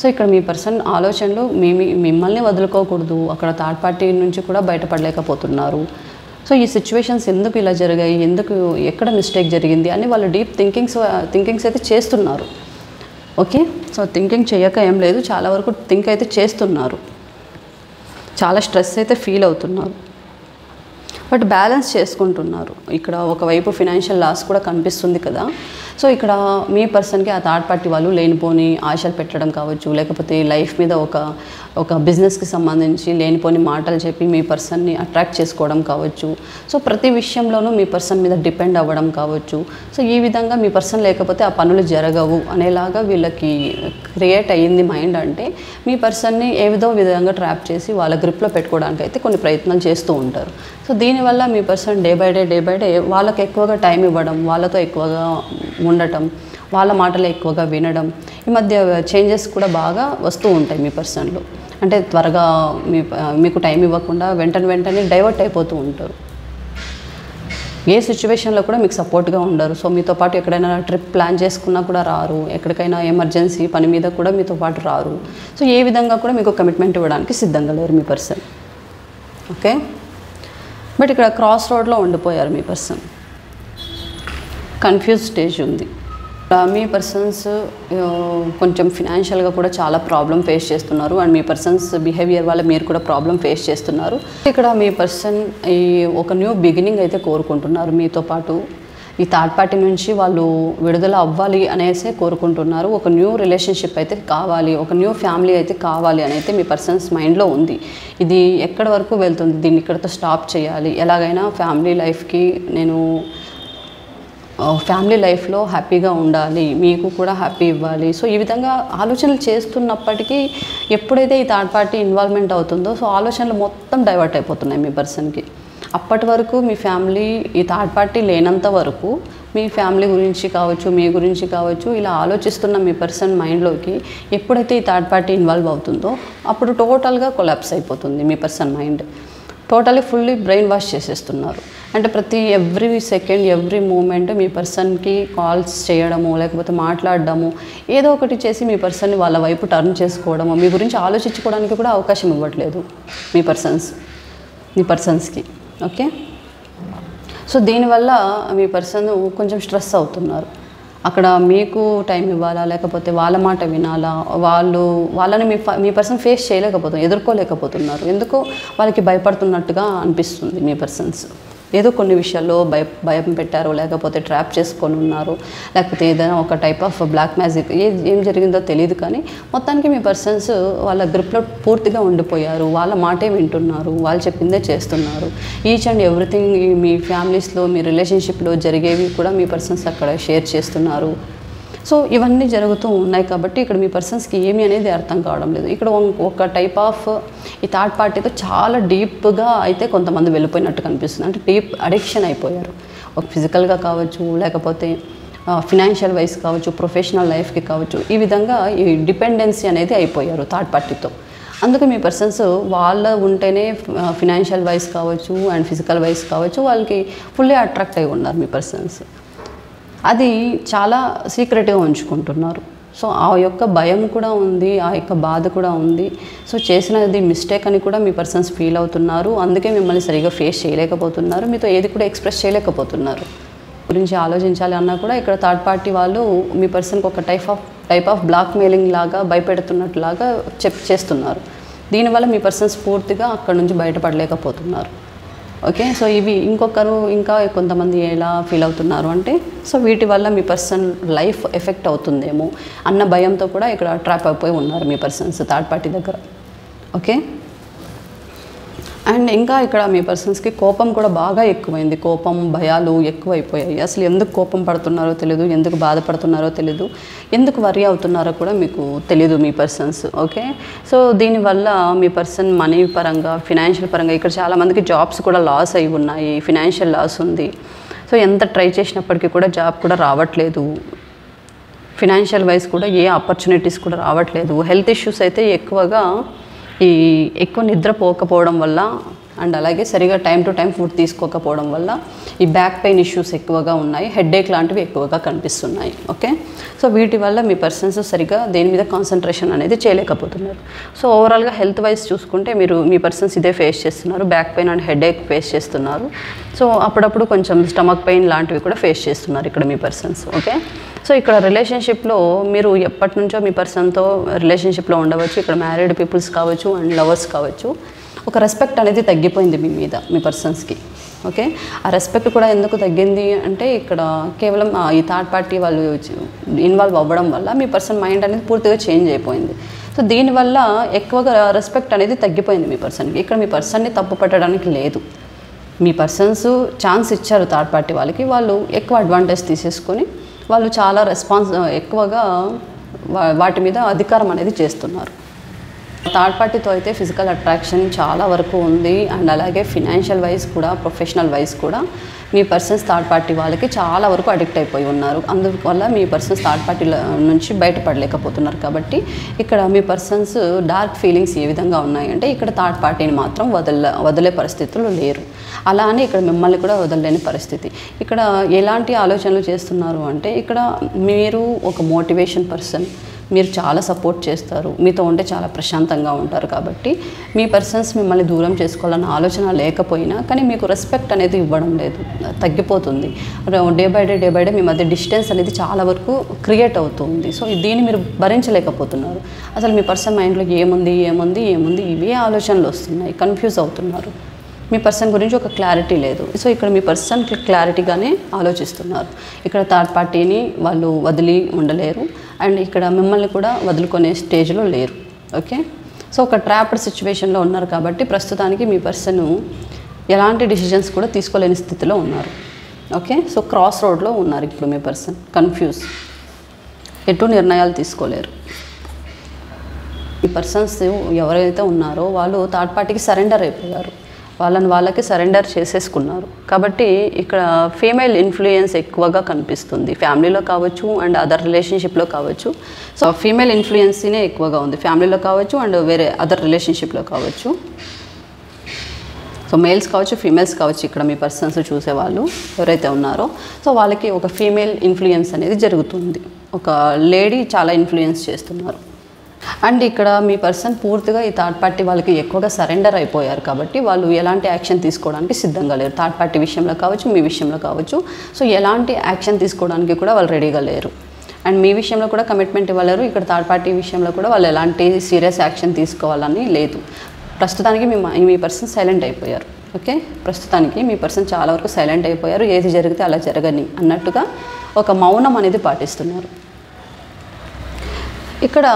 సో ఇక్కడ మీ పర్సన్ ఆలోచనలు మిమ్మల్ని వదులుకోకూడదు, అక్కడ థర్డ్ పార్టీ నుంచి కూడా బయటపడలేకపోతున్నారు. సో ఈ సిచ్యువేషన్స్ ఎందుకు ఇలా జరిగాయి, ఎక్కడ మిస్టేక్ జరిగింది అని వాళ్ళు డీప్ థింకింగ్స్ అయితే చేస్తున్నారు. ఓకే, సో థింకింగ్ చేయక ఏం లేదు, చాలా వరకు థింక్ అయితే చేస్తున్నారు. చాలా స్ట్రెస్ అయితే ఫీల్ అవుతున్నారు. బట్ బ్యాలెన్స్ చేసుకుంటున్నారు. ఇక్కడ ఒకవైపు ఫినాన్షియల్ లాస్ కూడా కనిపిస్తుంది కదా. సో ఇక్కడ మీ పర్సన్కి ఆ థర్డ్ పార్టీ వాళ్ళు లేనిపోని ఆశలు పెట్టడం కావచ్చు, లేకపోతే లైఫ్ మీద ఒక బిజినెస్కి సంబంధించి లేనిపోని మాటలు చెప్పి మీ పర్సన్ని అట్రాక్ట్ చేసుకోవడం కావచ్చు. సో ప్రతి విషయంలోనూ మీ పర్సన్ మీద డిపెండ్ అవ్వడం కావచ్చు. సో ఈ విధంగా మీ పర్సన్ లేకపోతే ఆ పనులు జరగవు అనేలాగా వీళ్ళకి క్రియేట్ అయ్యింది మైండ్. అంటే మీ పర్సన్ని ఏదో విధంగా ట్రాప్ చేసి వాళ్ళ గ్రిప్లో పెట్టుకోవడానికి అయితే కొన్ని ప్రయత్నాలు చేస్తూ ఉంటారు. సో దీనివల్ల మీ పర్సన్ డే బై డే వాళ్ళకి ఎక్కువగా టైం ఇవ్వడం, వాళ్ళతో ఎక్కువగా ఉండటం, వాళ్ళ మాటలు ఎక్కువగా వినడం, ఈ మధ్య చేంజెస్ కూడా బాగా వస్తూ ఉంటాయి మీ పర్సన్లో. అంటే త్వరగా మీకు టైం ఇవ్వకుండా వెంటనే డైవర్ట్ అయిపోతూ ఉంటారు. ఏ సిచ్యువేషన్లో కూడా మీకు సపోర్ట్గా ఉండరు. సో మీతో పాటు ఎక్కడైనా ట్రిప్ ప్లాన్ చేసుకున్నా కూడా రారు, ఎక్కడికైనా ఎమర్జెన్సీ పని మీద కూడా మీతో పాటు రారు. సో ఏ విధంగా కూడా మీకు కమిట్మెంట్ ఇవ్వడానికి సిద్ధంగా లేరు మీ పర్సన్. ఓకే, బట్ ఇక్కడ క్రాస్ రోడ్లో ఉండిపోయారు మీ పర్సన్. కన్ఫ్యూజ్ స్టేజ్ ఉంది. మీ పర్సన్స్ కొంచెం ఫినాన్షియల్గా కూడా చాలా ప్రాబ్లం ఫేస్ చేస్తున్నారు. అండ్ మీ పర్సన్స్ బిహేవియర్ వల్ల మీరు కూడా ప్రాబ్లం ఫేస్ చేస్తున్నారు. ఇక్కడ మీ పర్సన్ ఒక న్యూ బిగినింగ్ అయితే కోరుకుంటున్నారు మీతో పాటు. ఈ థర్డ్ పార్టీ నుంచి వాళ్ళు విడుదల అవ్వాలి అనేసే కోరుకుంటున్నారు. ఒక న్యూ రిలేషన్షిప్ అయితే కావాలి, ఒక న్యూ ఫ్యామిలీ అయితే కావాలి అని అయితే మీ పర్సన్స్ మైండ్లో ఉంది. ఇది ఎక్కడి వరకు వెళ్తుంది, దీన్ని ఇక్కడితో స్టాప్ చేయాలి, ఎలాగైనా ఫ్యామిలీ లైఫ్లో హ్యాపీగా ఉండాలి, మీకు కూడా హ్యాపీ ఇవ్వాలి. సో ఈ విధంగా ఆలోచనలు చేస్తున్నప్పటికీ ఎప్పుడైతే ఈ థర్డ్ పార్టీ ఇన్వాల్వ్మెంట్ అవుతుందో సో ఆలోచనలు మొత్తం డైవర్ట్ అయిపోతున్నాయి మీ పర్సన్కి. అప్పటి వరకు మీ ఫ్యామిలీ ఈ థర్డ్ పార్టీ లేనంత వరకు మీ ఫ్యామిలీ గురించి కావచ్చు, మీ గురించి కావచ్చు ఇలా ఆలోచిస్తున్న మీ పర్సన్ మైండ్లోకి ఎప్పుడైతే ఈ థర్డ్ పార్టీ ఇన్వాల్వ్ అవుతుందో అప్పుడు టోటల్గా కొలాప్స్ అయిపోతుంది మీ person mind. Totally fully brain wash చేసేస్తున్నారు. అంటే ఎవ్రీ సెకండ్ ఎవ్రీ మూమెంట్ మీ పర్సన్కి కాల్స్ చేయడము, లేకపోతే మాట్లాడడము, ఏదో ఒకటి చేసి మీ పర్సన్ని వాళ్ళ వైపు టర్న్ చేసుకోవడము, మీ గురించి ఆలోచించుకోవడానికి కూడా అవకాశం ఇవ్వట్లేదు మీ పర్సన్స్కి. ఓకే, సో దీనివల్ల మీ పర్సన్ కొంచెం స్ట్రెస్ అవుతున్నారు. అక్కడ మీకు టైం ఇవ్వాలా, లేకపోతే వాళ్ళ మాట వినాలా, వాళ్ళని మీ పర్సన్ ఫేస్ చేయలేకపోతున్నారు, ఎదుర్కోలేకపోతున్నారు. ఎందుకో వాళ్ళకి భయపడుతున్నట్టుగా అనిపిస్తుంది మీ పర్సన్స్. ఏదో కొన్ని విషయాల్లో భయం పెట్టారు, లేకపోతే ట్రాప్ చేసుకొని ఉన్నారు, లేకపోతే ఏదైనా ఒక టైప్ ఆఫ్ బ్లాక్ మ్యాజిక్ ఏం జరిగిందో తెలియదు. కానీ మొత్తానికి మీ పర్సన్స్ వాళ్ళ గ్రిప్లో పూర్తిగా ఉండిపోయారు. వాళ్ళ మాటే వింటున్నారు, వాళ్ళు చెప్పిందే చేస్తున్నారు. ఈచ్ అండ్ ఎవ్రీథింగ్ మీ ఫ్యామిలీస్లో, మీ రిలేషన్షిప్లో జరిగేవి కూడా మీ పర్సన్స్ అక్కడ షేర్ చేస్తున్నారు. సో ఇవన్నీ జరుగుతూ ఉన్నాయి కాబట్టి ఇక్కడ మీ పర్సన్స్కి ఏమి అనేది అర్థం కావడం లేదు. ఇక్కడ ఒక టైప్ ఆఫ్ ఈ థర్డ్ పార్టీతో చాలా డీప్గా అయితే కొంతమంది వెళ్ళిపోయినట్టు కనిపిస్తుంది. అంటే డీప్ అడిక్షన్ అయిపోయారు. ఒక ఫిజికల్గా కావచ్చు, లేకపోతే ఫినాన్షియల్ వైజ్ కావచ్చు, ప్రొఫెషనల్ లైఫ్కి కావచ్చు, ఈ విధంగా ఈ డిపెండెన్సీ అనేది అయిపోయారు థర్డ్ పార్టీతో. అందుకు మీ పర్సన్స్ వాళ్ళ ఉంటేనే ఫినాన్షియల్ వైజ్ కావచ్చు అండ్ ఫిజికల్ వైజ్ కావచ్చు వాళ్ళకి ఫుల్లీ అట్రాక్ట్ అయి ఉన్నారు మీ పర్సన్స్. అది చాలా సీక్రెట్గా ఉంచుకుంటున్నారు. సో ఆ యొక్క భయం కూడా ఉంది, ఆ యొక్క బాధ కూడా ఉంది. సో చేసినది మిస్టేక్ అని కూడా మీ పర్సన్స్ ఫీల్ అవుతున్నారు. అందుకే మిమ్మల్ని సరిగా ఫేస్ చేయలేకపోతున్నారు, మీతో ఏది కూడా ఎక్స్ప్రెస్ చేయలేకపోతున్నారు. గురించి ఆలోచించాలి అన్నా కూడా ఇక్కడ థర్డ్ పార్టీ వాళ్ళు మీ పర్సన్కి ఒక టైప్ ఆఫ్ బ్లాక్ మెయిలింగ్ లాగా భయపెడుతున్నట్లాగా చేస్తున్నారు. దీనివల్ల మీ పర్సన్స్ పూర్తిగా అక్కడ నుంచి బయటపడలేకపోతున్నారు. ఓకే, సో ఇవి ఇంకా కొంతమంది ఎలా ఫీల్ అవుతున్నారు అంటే, సో వీటి వల్ల మీ పర్సన్ లైఫ్ ఎఫెక్ట్ అవుతుందేమో అన్న భయంతో కూడా ఇక్కడ ట్రాప్ అయిపోయి ఉన్నారు మీ పర్సన్స్ థర్డ్ పార్టీ దగ్గర. ఓకే, అండ్ ఇంకా ఇక్కడ మీ పర్సన్స్కి కోపం కూడా బాగా ఎక్కువైంది. కోపం, భయాలు ఎక్కువైపోయాయి. అసలు ఎందుకు కోపం పడుతున్నారో తెలియదు, ఎందుకు బాధపడుతున్నారో తెలియదు, ఎందుకు వరీ అవుతున్నారో కూడా మీకు తెలీదు మీ పర్సన్స్. ఓకే, సో దీనివల్ల మీ పర్సన్ మనీ పరంగా, ఫినాన్షియల్ పరంగా ఇక్కడ చాలామందికి జాబ్స్ కూడా లాస్ అయి ఉన్నాయి, ఫినాన్షియల్ లాస్ ఉంది. సో ఎంత ట్రై చేసినప్పటికీ కూడా జాబ్ కూడా రావట్లేదు, ఫినాన్షియల్ వైజ్ కూడా ఏ ఆపర్చునిటీస్ కూడా రావట్లేదు. హెల్త్ ఇష్యూస్ అయితే ఎక్కువ నిద్రపోకపోవడం వల్ల అండ్ అలాగే సరిగా టైం టు టైం ఫుడ్ తీసుకోకపోవడం వల్ల ఈ బ్యాక్ పెయిన్ ఇష్యూస్ ఎక్కువగా ఉన్నాయి, హెడేక్ లాంటివి ఎక్కువగా కనిపిస్తున్నాయి. ఓకే, సో వీటి వల్ల మీ పర్సన్స్ సరిగా దేని మీద కాన్సన్ట్రేషన్ అనేది చేయలేకపోతున్నారు. సో ఓవరాల్గా హెల్త్ వైజ్ చూసుకుంటే మీ పర్సన్స్ ఇదే ఫేస్ చేస్తున్నారు, back pain and headache face చేస్తున్నారు. సో అప్పుడప్పుడు కొంచెం స్టమక్ పెయిన్ లాంటివి కూడా ఫేస్ చేస్తున్నారు ఇక్కడ మీ పర్సన్స్. ఓకే, సో ఇక్కడ రిలేషన్షిప్లో మీరు ఎప్పటి నుంచో మీ పర్సన్తో రిలేషన్షిప్లో ఉండవచ్చు. ఇక్కడ మ్యారీడ్ పీపుల్స్ కావచ్చు అండ్ లవర్స్ కావచ్చు. ఒక రెస్పెక్ట్ అనేది తగ్గిపోయింది మీ మీద, మీ పర్సన్స్కి. ఓకే, ఆ రెస్పెక్ట్ కూడా ఎందుకు తగ్గింది అంటే ఇక్కడ కేవలం ఈ థర్డ్ పార్టీ వాళ్ళు ఇన్వాల్వ్ అవ్వడం వల్ల మీ పర్సన్ మైండ్ అనేది పూర్తిగా చేంజ్ అయిపోయింది. సో దీనివల్ల ఎక్కువగా రెస్పెక్ట్ అనేది తగ్గిపోయింది మీ పర్సన్కి. ఇక్కడ మీ పర్సన్ని తప్పు పట్టడానికి లేదు. మీ పర్సన్స్ ఛాన్స్ ఇచ్చారు థర్డ్ పార్టీ వాళ్ళకి, వాళ్ళు ఎక్కువ అడ్వాంటేజ్ తీసేసుకొని వాళ్ళు చాలా ఎక్కువగా వాటి మీద అధికారం అనేది చేస్తున్నారు. థర్డ్ పార్టీతో అయితే ఫిజికల్ అట్రాక్షన్ చాలా వరకు ఉంది అండ్ అలాగే ఫినాన్షియల్ వైజ్ కూడా, ప్రొఫెషనల్ వైజ్ కూడా మీ పర్సన్స్ థర్డ్ పార్టీ వాళ్ళకి చాలా వరకు అడిక్ట్ అయిపోయి ఉన్నారు. అందువల్ల మీ పర్సన్స్ థర్డ్ పార్టీ నుంచి బయటపడలేకపోతున్నారు. కాబట్టి ఇక్కడ మీ పర్సన్స్ డార్క్ ఫీలింగ్స్ ఏ విధంగా ఉన్నాయంటే ఇక్కడ థర్డ్ పార్టీని మాత్రం వదిలే పరిస్థితులు లేరు. అలా అని ఇక్కడ మిమ్మల్ని కూడా వదలలేని పరిస్థితి. ఇక్కడ ఎలాంటి ఆలోచనలు చేస్తున్నారు అంటే ఇక్కడ మీరు ఒక మోటివేషన్ పర్సన్, మీరు చాలా సపోర్ట్ చేస్తారు, మీతో ఉంటే చాలా ప్రశాంతంగా ఉంటారు. కాబట్టి మీ పర్సన్స్ మిమ్మల్ని దూరం చేసుకోవాలన్న ఆలోచన లేకపోయినా కానీ మీకు రెస్పెక్ట్ అనేది ఇవ్వడం లేదు, తగ్గిపోతుంది. డే బై డే మీ మధ్య డిస్టెన్స్ అనేది చాలా వరకు క్రియేట్ అవుతుంది. సో దీన్ని మీరు భరించలేకపోతున్నారు. అసలు మీ పర్సన్ మైండ్లో ఏముంది ఇవే ఆలోచనలు వస్తున్నాయి, కన్ఫ్యూజ్ అవుతున్నారు. మీ పర్సన్ గురించి ఒక క్లారిటీ లేదు. సో ఇక్కడ మీ పర్సన్ క్లారిటీగానే ఆలోచిస్తున్నారు. ఇక్కడ థర్డ్ పార్టీని వాళ్ళు వదిలి ఉండలేరు అండ్ ఇక్కడ మిమ్మల్ని కూడా వదులుకునే స్టేజ్లో లేరు. ఓకే, సో ఒక ట్రాప్డ్ సిచ్యువేషన్లో ఉన్నారు. కాబట్టి ప్రస్తుతానికి మీ పర్సన్ ఎలాంటి డిసిజన్స్ కూడా తీసుకోలేని స్థితిలో ఉన్నారు. ఓకే, సో క్రాస్ రోడ్లో ఉన్నారు ఇప్పుడు మీ పర్సన్, కన్ఫ్యూజ్, ఎటు నిర్ణయాలు తీసుకోలేరు. ఈ పర్సన్స్ ఎవరైతే ఉన్నారో వాళ్ళు థర్డ్ పార్టీకి సరెండర్ అయిపోయారు, వాళ్ళకి సరెండర్ చేసేసుకున్నారు. కాబట్టి ఇక్కడ ఫీమేల్ ఇన్ఫ్లుయెన్స్ ఎక్కువగా కనిపిస్తుంది, ఫ్యామిలీలో కావచ్చు అండ్ అదర్ రిలేషన్షిప్లో కావచ్చు. సో ఫీమేల్ ఇన్ఫ్లుయెన్స్నే ఎక్కువగా ఉంది, ఫ్యామిలీలో కావచ్చు అండ్ వేరే అదర్ రిలేషన్షిప్లో కావచ్చు. సో మేల్స్ కావచ్చు, ఫీమేల్స్ కావచ్చు. ఇక్కడ మీ పర్సన్స్ చూసేవాళ్ళు ఎవరైతే ఉన్నారో సో వాళ్ళకి ఒక ఫీమేల్ ఇన్ఫ్లుయెన్స్ అనేది జరుగుతుంది, ఒక లేడీ చాలా ఇన్ఫ్లుయెన్స్ చేస్తున్నారు. అండ్ ఇక్కడ మీ పర్సన్ పూర్తిగా ఈ థర్డ్ పార్టీ వాళ్ళకి ఎక్కువగా సరెండర్ అయిపోయారు. కాబట్టి వాళ్ళు ఎలాంటి యాక్షన్ తీసుకోవడానికి సిద్ధంగా లేరు, థర్డ్ పార్టీ విషయంలో కావచ్చు, మీ విషయంలో కావచ్చు. సో ఎలాంటి యాక్షన్ తీసుకోవడానికి కూడా వాళ్ళు రెడీగా లేరు అండ్ మీ విషయంలో కూడా కమిట్మెంట్ ఇవ్వలేరు. ఇక్కడ థర్డ్ పార్టీ విషయంలో కూడా వాళ్ళు ఎలాంటి సీరియస్ యాక్షన్ తీసుకోవాలని లేదు. ప్రస్తుతానికి మీ పర్సన్ సైలెంట్ అయిపోయారు. ఓకే, ప్రస్తుతానికి మీ పర్సన్ చాలా వరకు సైలెంట్ అయిపోయారు. ఏది జరిగితే అలా జరగని అన్నట్టుగా ఒక మౌనం అనేది పాటిస్తున్నారు. ఇక్కడ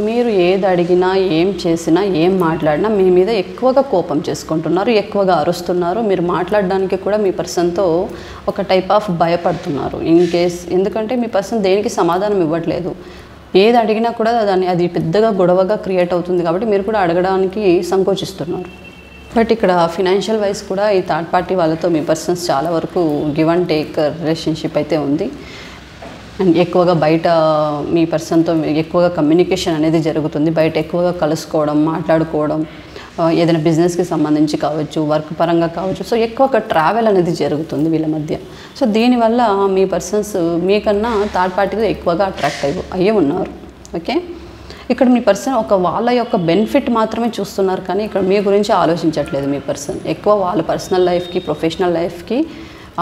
మీరు ఏది అడిగినా, ఏం చేసినా, ఏం మాట్లాడినా మీ మీద ఎక్కువగా కోపం చేసుకుంటున్నారు, ఎక్కువగా అరుస్తున్నారు. మీరు మాట్లాడడానికి కూడా మీ పర్సన్తో ఒక టైప్ ఆఫ్ భయపడుతున్నారు ఎందుకంటే మీ పర్సన్ దేనికి సమాధానం ఇవ్వట్లేదు. ఏది అడిగినా కూడా అది పెద్దగా గొడవగా క్రియేట్ అవుతుంది. కాబట్టి మీరు కూడా అడగడానికి సంకోచిస్తున్నారు. బట్ ఇక్కడ ఫినాన్షియల్ వైజ్ కూడా ఈ థర్డ్ పార్టీ వాళ్ళతో మీ పర్సన్స్ చాలా వరకు గివ్ అండ్ టేక్ రిలేషన్షిప్ అయితే ఉంది. అండ్ ఎక్కువగా బయట మీ పర్సన్తో ఎక్కువగా కమ్యూనికేషన్ అనేది జరుగుతుంది, బయట ఎక్కువగా కలుసుకోవడం, మాట్లాడుకోవడం, ఏదైనా బిజినెస్కి సంబంధించి కావచ్చు, వర్క్ పరంగా కావచ్చు. సో ఎక్కువగా ట్రావెల్ అనేది జరుగుతుంది వీళ్ళ మధ్య. సో దీనివల్ల మీ పర్సన్స్ మీకన్నా థర్డ్ పార్టీగా ఎక్కువగా అట్రాక్ట్ అయ్యి ఉన్నారు. ఓకే, ఇక్కడ మీ పర్సన్ వాళ్ళ యొక్క బెనిఫిట్ మాత్రమే చూస్తున్నారు, కానీ ఇక్కడ మీ గురించి ఆలోచించట్లేదు. మీ పర్సన్ ఎక్కువ వాళ్ళ పర్సనల్ లైఫ్కి, ప్రొఫెషనల్ లైఫ్కి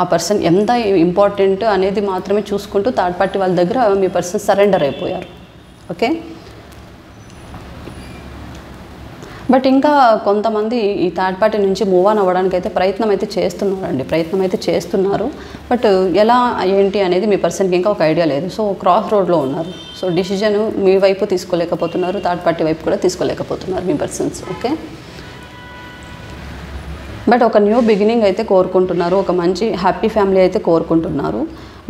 ఆ పర్సన్ ఎంత ఇంపార్టెంట్ అనేది మాత్రమే చూసుకుంటూ థర్డ్ పార్టీ వాళ్ళ దగ్గర మీ పర్సన్ సరెండర్ అయిపోయారు. ఓకే, బట్ ఇంకా కొంతమంది ఈ థర్డ్ పార్టీ నుంచి మూవ్ ఆన్ అవ్వడానికి అయితే ప్రయత్నం అయితే చేస్తున్నారు. బట్ ఎలా ఏంటి అనేది మీ పర్సన్కి ఇంకా ఒక ఐడియా లేదు. సో క్రాస్ రోడ్లో ఉన్నారు. సో డిసిజన్ మీ వైపు తీసుకోలేకపోతున్నారు, థర్డ్ పార్టీ వైపు కూడా తీసుకోలేకపోతున్నారు మీ పర్సన్స్. ఓకే, బట్ ఒక న్యూ బిగినింగ్ అయితే కోరుకుంటున్నారు, ఒక మంచి హ్యాపీ ఫ్యామిలీ అయితే కోరుకుంటున్నారు.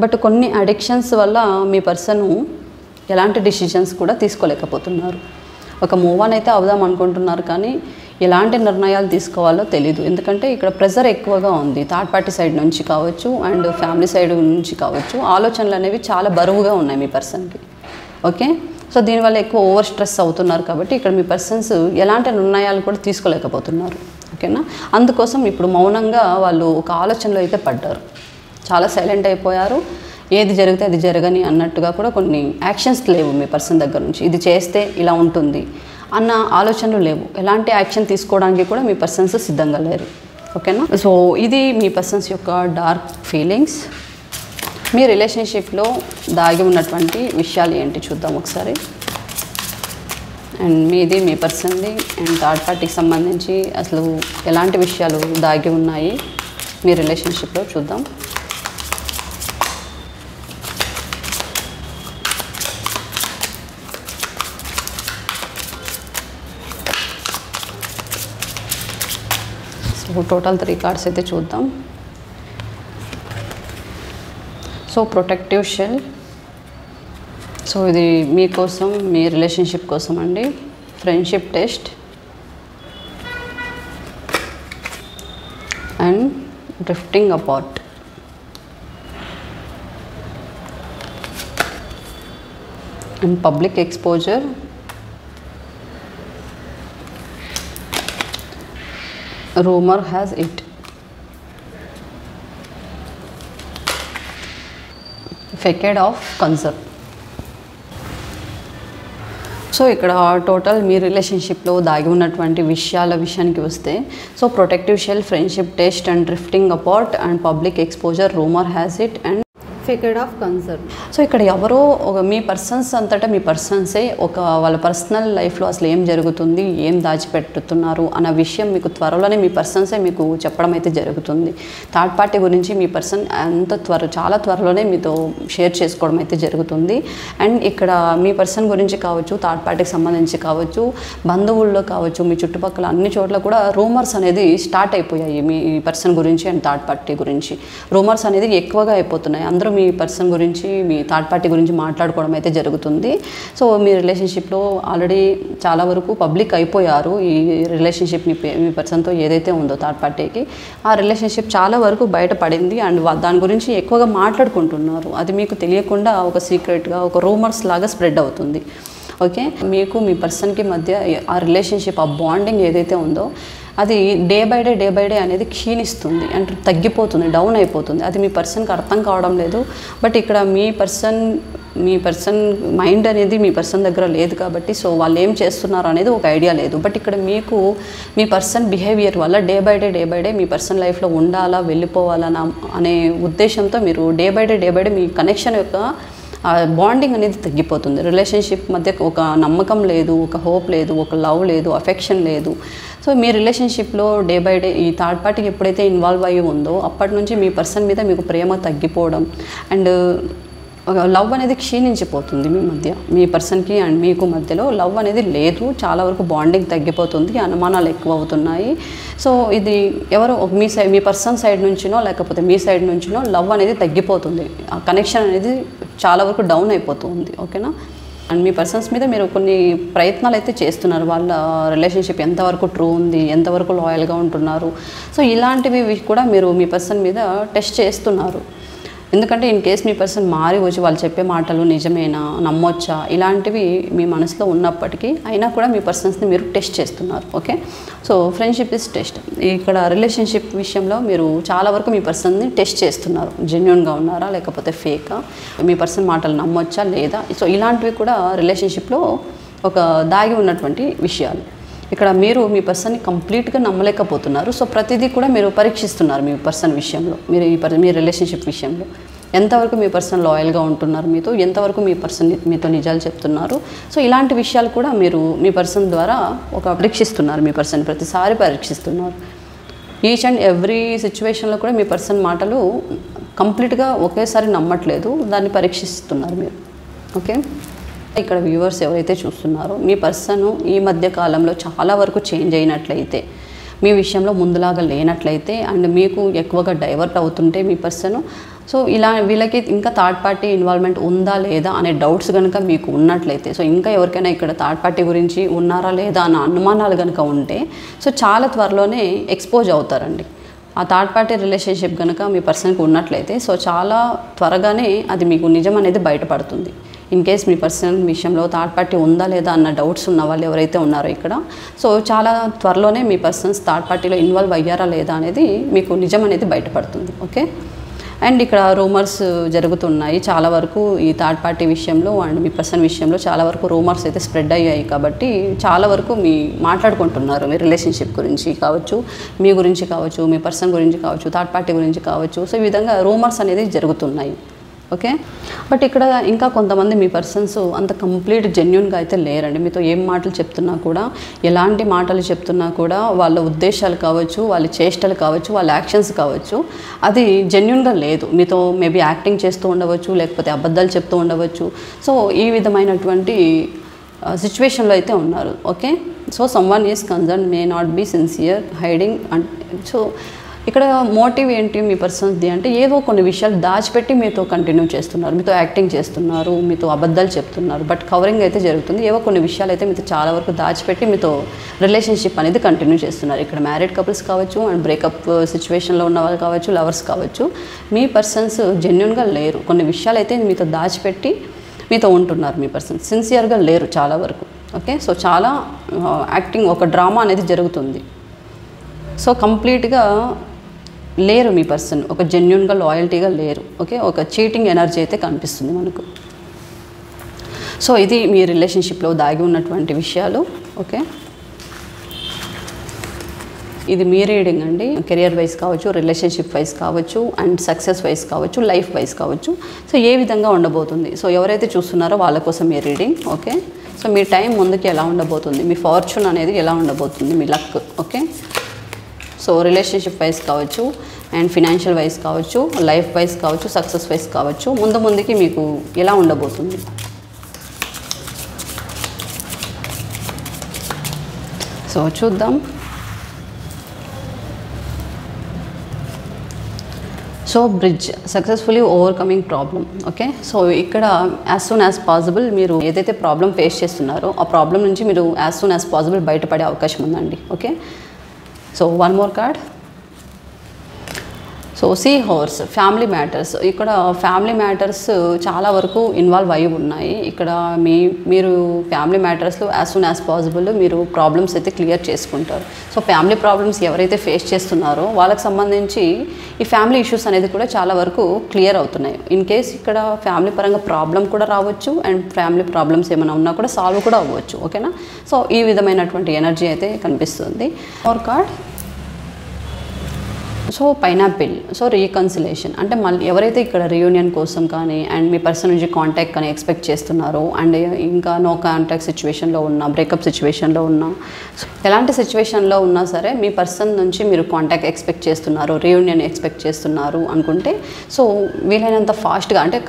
బట్ కొన్ని అడిక్షన్స్ వల్ల మీ పర్సన్ ఎలాంటి డిసిజన్స్ కూడా తీసుకోలేకపోతున్నారు. ఒక మూవ్ ఆన్ అయితే అవుదాం అనుకుంటున్నారు, కానీ ఎలాంటి నిర్ణయాలు తీసుకోవాలో తెలీదు. ఎందుకంటే ఇక్కడ ప్రెజర్ ఎక్కువగా ఉంది, థర్డ్ పార్టీ సైడ్ నుంచి కావచ్చు అండ్ ఫ్యామిలీ సైడ్ నుంచి కావచ్చు. ఆలోచనలు అనేవి చాలా బరువుగా ఉన్నాయి మీ పర్సన్కి. ఓకే, సో దీనివల్ల ఎక్కువ ఓవర్ స్ట్రెస్ అవుతున్నారు, కాబట్టి ఇక్కడ మీ పర్సన్స్ ఎలాంటి నిర్ణయాలు కూడా తీసుకోలేకపోతున్నారు. ఓకేనా, అందుకోసం ఇప్పుడు మౌనంగా వాళ్ళు ఒక ఆలోచనలో అయితే పడ్డారు, చాలా సైలెంట్ అయిపోయారు. ఏది జరిగితే అది జరగని అన్నట్టుగా కూడా కొన్ని యాక్షన్స్ లేవు మీ పర్సన్ దగ్గర నుంచి. ఇది చేస్తే ఇలా ఉంటుంది అన్న ఆలోచనలు లేవు, ఎలాంటి యాక్షన్ తీసుకోవడానికి కూడా మీ పర్సన్స్ సిద్ధంగా లేరు. ఓకేనా, సో ఇది మీ పర్సన్స్ యొక్క డార్క్ ఫీలింగ్స్. మీ రిలేషన్షిప్లో దాగి ఉన్నటువంటి విషయాలు ఏంటి చూద్దాం ఒకసారి. అండ్ మీది, మీ పర్సన్ది అండ్ థర్డ్ పార్టీకి సంబంధించి అసలు ఎలాంటి విషయాలు దాగి ఉన్నాయి మీ రిలేషన్షిప్లో చూద్దాం. సో టోటల్ 3 కార్డ్స్ అయితే చూద్దాం. So protective shell. సో ఇది మీకోసం, మీ రిలేషన్షిప్ కోసం అండి. Friendship test and drifting apart. And public exposure. Rumor has it. Facade of concern. So ఇక్కడ టోటల్ మీ రిలేషన్షిప్లో దాగి ఉన్నటువంటి విషయానికి వస్తే, so protective shell, friendship test and drifting apart and public exposure, rumour has it and faked of concern. So ఇక్కడ ఎవరో మీ పర్సన్స్ అంతటా మీ పర్సన్సే వాళ్ళ పర్సనల్ లైఫ్లో అసలు ఏం జరుగుతుంది, ఏం దాచిపెట్టుతున్నారు అన్న విషయం మీకు త్వరలోనే మీ పర్సన్సే మీకు చెప్పడం అయితే జరుగుతుంది. థర్డ్ పార్టీ గురించి మీ పర్సన్ చాలా త్వరలోనే మీతో షేర్ చేసుకోవడం అయితే జరుగుతుంది. అండ్ ఇక్కడ మీ పర్సన్ గురించి కావచ్చు, థర్డ్ పార్టీకి సంబంధించి కావచ్చు, బంధువుల్లో కావచ్చు, మీ చుట్టుపక్కల అన్ని చోట్ల కూడా రూమర్స్ అనేది స్టార్ట్ అయిపోయాయి మీ పర్సన్ గురించి అండ్ థర్డ్ పార్టీ గురించి. రూమర్స్ అనేది ఎక్కువగా అయిపోతున్నాయి. అందరూ మీ పర్సన్ గురించి, మీ థర్డ్ పార్టీ గురించి మాట్లాడుకోవడం అయితే జరుగుతుంది. సో మీ రిలేషన్షిప్లో ఆల్రెడీ చాలా వరకు పబ్లిక్ అయిపోయారు. ఈ రిలేషన్షిప్ మీ పర్సన్తో ఏదైతే ఉందో థర్డ్ పార్టీకి, ఆ రిలేషన్షిప్ చాలా వరకు బయటపడింది అండ్ దాని గురించి ఎక్కువగా మాట్లాడుకుంటున్నారు. అది మీకు తెలియకుండా ఒక సీక్రెట్గా, ఒక రూమర్స్ లాగా స్ప్రెడ్ అవుతుంది. ఓకే, మీకు మీ పర్సన్కి మధ్య ఆ రిలేషన్షిప్, ఆ బాండింగ్ ఏదైతే ఉందో అది డే బై డే అనేది క్షీణిస్తుంది, అంటే తగ్గిపోతుంది, డౌన్ అయిపోతుంది. అది మీ పర్సన్కి అర్థం కావడం లేదు. బట్ ఇక్కడ మీ పర్సన్ మైండ్ అనేది మీ పర్సన్ దగ్గర లేదు కాబట్టి, సో వాళ్ళు ఏం చేస్తున్నారు అనేది ఒక ఐడియా లేదు. బట్ ఇక్కడ మీకు మీ పర్సన్ బిహేవియర్ వల్ల day by day me person లైఫ్లో ఉండాలా, వెళ్ళిపోవాలనా అనే ఉద్దేశంతో మీరు day by day me connection యొక్క బాండింగ్ అనేది తగ్గిపోతుంది. రిలేషన్షిప్ మధ్య ఒక నమ్మకం లేదు, ఒక హోప్ లేదు, ఒక లవ్ లేదు, అఫెక్షన్ లేదు. సో మీ రిలేషన్షిప్లో డే బై డే ఈ థర్డ్ పార్టీకి ఎప్పుడైతే ఇన్వాల్వ్ అయ్యి ఉందో అప్పటి నుంచి మీ పర్సన్ మీద మీకు ప్రేమ తగ్గిపోవడం అండ్ లవ్ అనేది క్షీణించిపోతుంది. మీ మధ్య, మీ పర్సన్కి అండ్ మీకు మధ్యలో లవ్ అనేది లేదు. చాలా వరకు బాండింగ్ తగ్గిపోతుంది, అనుమానాలు ఎక్కువ అవుతున్నాయి. సో ఇది ఎవరో మీ పర్సన్ సైడ్ నుంచినో లేకపోతే మీ సైడ్ నుంచినో లవ్ అనేది తగ్గిపోతుంది. ఆ కనెక్షన్ అనేది చాలా వరకు డౌన్ అయిపోతుంది. ఓకేనా, అండ్ మీ పర్సన్స్ మీద మీరు కొన్ని ప్రయత్నాలు అయితే చేస్తున్నారు. వాళ్ళ రిలేషన్షిప్ ఎంతవరకు ట్రూ ఉంది, ఎంతవరకు లాయల్గా ఉంటున్నారు. సో ఇలాంటివి కూడా మీరు మీ పర్సన్ మీద టెస్ట్ చేస్తున్నారు. ఎందుకంటే ఇన్ కేస్ మీ పర్సన్ మారి వచ్చి వాళ్ళు చెప్పే మాటలు నిజమేనా, నమ్మొచ్చా, ఇలాంటివి మీ మనసులో ఉన్నప్పటికీ అయినా కూడా మీ పర్సన్స్ని మీరు టెస్ట్ చేస్తున్నారు. Okay, so friendship is test. ఇక్కడ రిలేషన్షిప్ విషయంలో మీరు చాలా వరకు మీ పర్సన్ని టెస్ట్ చేస్తున్నారు. జెన్యూన్గా ఉన్నారా లేకపోతే ఫేకా, మీ పర్సన్ మాటలు నమ్మొచ్చా లేదా. సో ఇలాంటివి కూడా రిలేషన్షిప్లో ఒక దాగి ఉన్నటువంటి విషయాలు. ఇక్కడ మీరు మీ పర్సన్ని కంప్లీట్గా నమ్మలేకపోతున్నారు. సో ప్రతిదీ కూడా మీరు పరీక్షిస్తున్నారు మీ పర్సన్ విషయంలో. మీరు మీ రిలేషన్షిప్ విషయంలో ఎంతవరకు మీ పర్సన్ లాయల్గా ఉంటున్నారు మీతో, ఎంతవరకు మీ పర్సన్ మీతో నిజాలు చెప్తున్నారు. సో ఇలాంటి విషయాలు కూడా మీరు మీ పర్సన్ ద్వారా ఒక పరీక్షిస్తున్నారు. మీ పర్సన్ ప్రతిసారి పరీక్షిస్తున్నారు. ఈచ్ అండ్ ఎవ్రీ సిచ్యువేషన్లో కూడా మీ పర్సన్ మాటలు కంప్లీట్గా ఒకేసారి నమ్మట్లేదు, దాన్ని పరీక్షిస్తున్నారు మీరు. ఓకే, ఇక్కడ వ్యూవర్స్ ఎవరైతే చూస్తున్నారో మీ పర్సన్ ఈ మధ్య కాలంలో చాలా వరకు చేంజ్ అయినట్లయితే, మీ విషయంలో ముందులాగా లేనట్లయితే అండ్ మీకు ఎక్కువగా డైవర్ట్ అవుతుంటే మీ పర్సన్, సో ఇలా వీళ్ళకి ఇంకా థర్డ్ పార్టీ ఇన్వాల్వ్మెంట్ ఉందా లేదా అనే డౌట్స్ కనుక మీకు ఉన్నట్లయితే, సో ఇంకా ఎవరికైనా ఇక్కడ థర్డ్ పార్టీ గురించి ఉన్నారా లేదా అన్న అనుమానాలు కనుక ఉంటే, సో చాలా త్వరలోనే ఎక్స్పోజ్ అవుతారండి. ఆ థర్డ్ పార్టీ రిలేషన్షిప్ కనుక మీ పర్సన్కి ఉన్నట్లయితే, సో చాలా త్వరగానే అది మీకు నిజం అనేది బయటపడుతుంది. ఇన్ కేస్ మీ పర్సన్ విషయంలో థర్డ్ పార్టీ ఉందా లేదా అన్న డౌట్స్ ఉన్న వాళ్ళు ఎవరైతే ఉన్నారో ఇక్కడ, సో చాలా త్వరలోనే మీ పర్సన్స్ థర్డ్ పార్టీలో ఇన్వాల్వ్ అయ్యారా లేదా అనేది మీకు నిజం అనేది బయటపడుతుంది. ఓకే, అండ్ ఇక్కడ రూమర్స్ జరుగుతున్నాయి చాలా వరకు ఈ థర్డ్ పార్టీ విషయంలో అండ్ మీ పర్సన్ విషయంలో చాలా వరకు రూమర్స్ అయితే స్ప్రెడ్ అయ్యాయి. కాబట్టి చాలా వరకు మాట్లాడుకుంటున్నారు మీ రిలేషన్షిప్ గురించి కావచ్చు, మీ గురించి కావచ్చు, మీ పర్సన్ గురించి కావచ్చు, థర్డ్ పార్టీ గురించి కావచ్చు. సో ఈ విధంగా రూమర్స్ అనేది జరుగుతున్నాయి. ఓకే, బట్ ఇక్కడ ఇంకా కొంతమంది మీ పర్సన్స్ అంత కంప్లీట్ జెన్యూన్గా అయితే లేరండి. మీతో ఏం మాటలు చెప్తున్నా కూడా, ఎలాంటి మాటలు చెప్తున్నా కూడా వాళ్ళ ఉద్దేశాలు కావచ్చు, వాళ్ళ చేష్టలు కావచ్చు, వాళ్ళ యాక్షన్స్ కావచ్చు, అది జెన్యూన్గా లేదు. మీతో మేబీ యాక్టింగ్ చేస్తూ ఉండవచ్చు, లేకపోతే అబద్ధాలు చెప్తూ ఉండవచ్చు. సో ఈ విధమైనటువంటి సిచ్యువేషన్లో అయితే ఉన్నారు. Okay, so someone is concern may not be sincere hiding and so ఇక్కడ మోటివ్ ఏంటి మీ పర్సన్స్ది అంటే, ఏవో కొన్ని విషయాలు దాచిపెట్టి మీతో కంటిన్యూ చేస్తున్నారు, మీతో యాక్టింగ్ చేస్తున్నారు, మీతో అబద్ధాలు చెప్తున్నారు. బట్ కవరింగ్ అయితే జరుగుతుంది. ఏవో కొన్ని విషయాలు అయితే మీతో చాలా వరకు దాచిపెట్టి మీతో రిలేషన్షిప్ అనేది కంటిన్యూ చేస్తున్నారు. ఇక్కడ మ్యారీడ్ కపుల్స్ కావచ్చు అండ్ బ్రేకప్ సిచ్యువేషన్లో ఉన్న వాళ్ళు కావచ్చు, లవర్స్ కావచ్చు. మీ పర్సన్స్ జెన్యూన్గా లేరు. కొన్ని విషయాలు అయితే మీతో దాచిపెట్టి మీతో ఉంటున్నారు. మీ పర్సన్స్ సిన్సియర్గా లేరు చాలా వరకు. ఓకే, సో చాలా యాక్టింగ్, ఒక డ్రామా అనేది జరుగుతుంది. సో కంప్లీట్గా లేరు మీ పర్సన్, ఒక జెన్యూన్గా లాయల్టీగా లేరు. ఓకే, ఒక చీటింగ్ ఎనర్జీ అయితే కనిపిస్తుంది మనకు. సో ఇది మీ రిలేషన్షిప్లో దాగి ఉన్నటువంటి విషయాలు. ఓకే, ఇది మీ రీడింగ్ అండి. కెరియర్ వైజ్ కావచ్చు, రిలేషన్షిప్ వైజ్ కావచ్చు, అండ్ సక్సెస్ వైజ్ కావచ్చు, లైఫ్ వైజ్ కావచ్చు. సో ఏ విధంగా ఉండబోతుంది, సో ఎవరైతే చూస్తున్నారో వాళ్ళ కోసం మీ రీడింగ్. ఓకే, సో మీ టైం ముందుకి ఎలా ఉండబోతుంది, మీ ఫార్చ్యూన్ అనేది ఎలా ఉండబోతుంది, మీ luck. Okay, so relationship wise కావచ్చు అండ్ ఫినాన్షియల్ వైజ్ కావచ్చు, లైఫ్ వైజ్ కావచ్చు, సక్సెస్ వైజ్ కావచ్చు, ముందుకి మీకు ఎలా ఉండబోతుంది. సో చూద్దాం. So bridge, successfully overcoming problem. Okay, so ఇక్కడ యాజ్ సూన్ యాజ్ పాసిబుల్ మీరు ఏదైతే ప్రాబ్లం ఫేస్ చేస్తున్నారో ఆ ప్రాబ్లం నుంచి మీరు యాజ్ సూన్ యాజ్ పాసిబుల్ బయటపడే అవకాశం ఉందండి. Okay, so one more card. So sea horse, family matters. ఇక్కడ ఫ్యామిలీ మ్యాటర్స్ చాలా వరకు ఇన్వాల్వ్ అయ్యి ఉన్నాయి. ఇక్కడ మీరు ఫ్యామిలీ మ్యాటర్స్లో యాజ్ సూన్ యాజ్ పాసిబుల్ మీరు ప్రాబ్లమ్స్ అయితే క్లియర్ చేసుకుంటారు. సో ఫ్యామిలీ ప్రాబ్లమ్స్ ఎవరైతే ఫేస్ చేస్తున్నారో వాళ్ళకి సంబంధించి ఈ ఫ్యామిలీ ఇష్యూస్ అనేది కూడా చాలా వరకు క్లియర్ అవుతున్నాయి. ఇన్ కేస్ ఇక్కడ ఫ్యామిలీ పరంగా ప్రాబ్లం కూడా రావచ్చు అండ్ ఫ్యామిలీ ప్రాబ్లమ్స్ ఏమైనా ఉన్నా కూడా సాల్వ్ కూడా అవ్వచ్చు. ఓకేనా, సో ఈ విధమైనటువంటి ఎనర్జీ అయితే కనిపిస్తుంది. Our card. So pineapple, so reconciliation అంటే మళ్ళీ ఎవరైతే ఇక్కడ రీయూనియన్ కోసం కానీ అండ్ మీ పర్సన్ నుంచి కాంటాక్ట్ కానీ ఎక్స్పెక్ట్ చేస్తున్నారో అండ్ ఇంకా నో కాంటాక్ట్ సిచ్యువేషన్లో ఉన్నా, బ్రేకప్ సిచ్యువేషన్లో ఉన్నా, ఎలాంటి సిచ్యువేషన్లో ఉన్నా సరే మీ పర్సన్ నుంచి మీరు కాంటాక్ట్ ఎక్స్పెక్ట్ చేస్తున్నారు, రీయూనియన్ ఎక్స్పెక్ట్ చేస్తున్నారు అనుకుంటే, సో వీలైనంత ఫాస్ట్గా అంటే